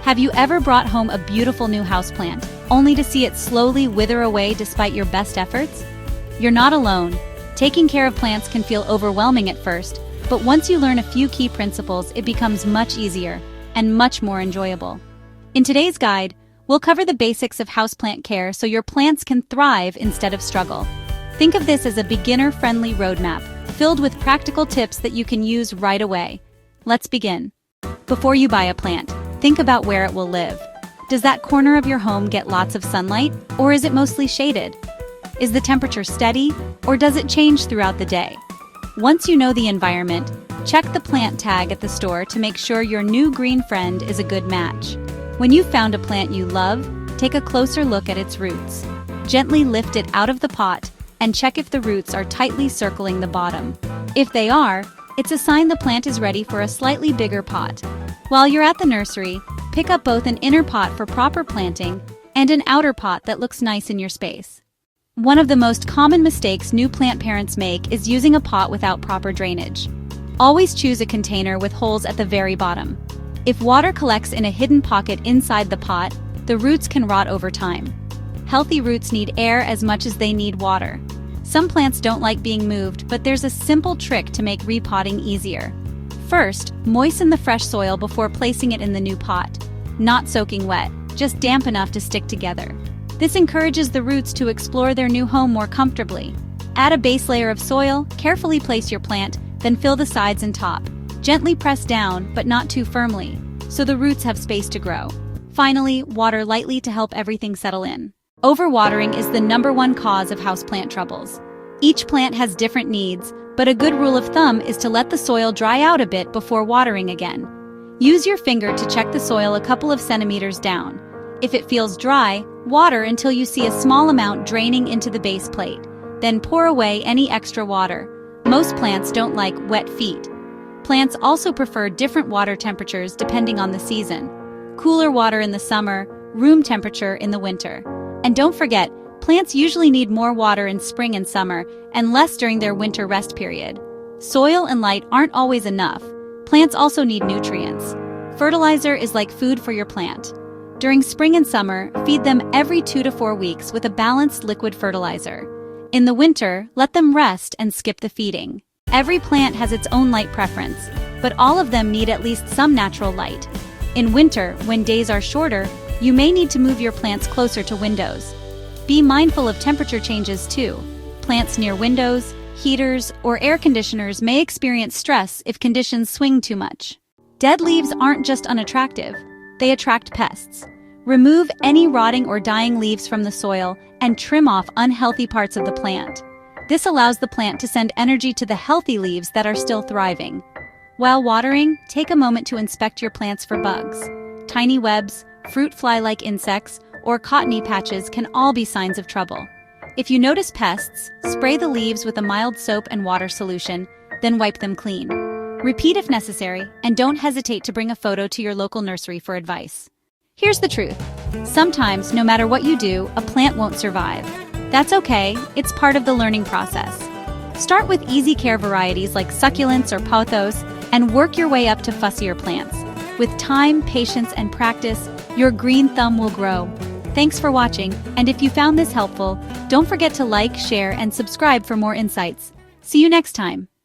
Have you ever brought home a beautiful new houseplant, only to see it slowly wither away despite your best efforts? You're not alone. Taking care of plants can feel overwhelming at first, but once you learn a few key principles, it becomes much easier and much more enjoyable. In today's guide, we'll cover the basics of houseplant care so your plants can thrive instead of struggle. Think of this as a beginner-friendly roadmap, filled with practical tips that you can use right away. Let's begin. Before you buy a plant, think about where it will live. Does that corner of your home get lots of sunlight, or is it mostly shaded? Is the temperature steady, or does it change throughout the day? Once you know the environment, check the plant tag at the store to make sure your new green friend is a good match. When you've found a plant you love, take a closer look at its roots. Gently lift it out of the pot and check if the roots are tightly circling the bottom. If they are, it's a sign the plant is ready for a slightly bigger pot. While you're at the nursery, pick up both an inner pot for proper planting and an outer pot that looks nice in your space. One of the most common mistakes new plant parents make is using a pot without proper drainage. Always choose a container with holes at the very bottom. If water collects in a hidden pocket inside the pot, the roots can rot over time. Healthy roots need air as much as they need water. Some plants don't like being moved, but there's a simple trick to make repotting easier. First, moisten the fresh soil before placing it in the new pot. Not soaking wet, just damp enough to stick together. This encourages the roots to explore their new home more comfortably. Add a base layer of soil, carefully place your plant, then fill the sides and top. Gently press down, but not too firmly, so the roots have space to grow. Finally, water lightly to help everything settle in. Overwatering is the #1 cause of houseplant troubles. Each plant has different needs, but a good rule of thumb is to let the soil dry out a bit before watering again. Use your finger to check the soil a couple of centimeters down. If it feels dry, water until you see a small amount draining into the base plate. Then pour away any extra water. Most plants don't like wet feet. Plants also prefer different water temperatures depending on the season. Cooler water in the summer, room temperature in the winter. And don't forget, plants usually need more water in spring and summer, and less during their winter rest period. Soil and light aren't always enough. Plants also need nutrients. Fertilizer is like food for your plant. During spring and summer, feed them every 2 to 4 weeks with a balanced liquid fertilizer. In the winter, let them rest and skip the feeding. Every plant has its own light preference, but all of them need at least some natural light. In winter, when days are shorter, you may need to move your plants closer to windows. Be mindful of temperature changes too. Plants near windows, heaters, or air conditioners may experience stress if conditions swing too much. Dead leaves aren't just unattractive, they attract pests. Remove any rotting or dying leaves from the soil and trim off unhealthy parts of the plant. This allows the plant to send energy to the healthy leaves that are still thriving. While watering, take a moment to inspect your plants for bugs. Tiny webs, fruit fly-like insects, or cottony patches can all be signs of trouble. If you notice pests, spray the leaves with a mild soap and water solution, then wipe them clean. Repeat if necessary, and don't hesitate to bring a photo to your local nursery for advice. Here's the truth. Sometimes, no matter what you do, a plant won't survive. That's okay, it's part of the learning process. Start with easy care varieties like succulents or pothos, and work your way up to fussier plants. With time, patience, and practice, your green thumb will grow. Thanks for watching, and if you found this helpful, don't forget to like, share, and subscribe for more insights. See you next time.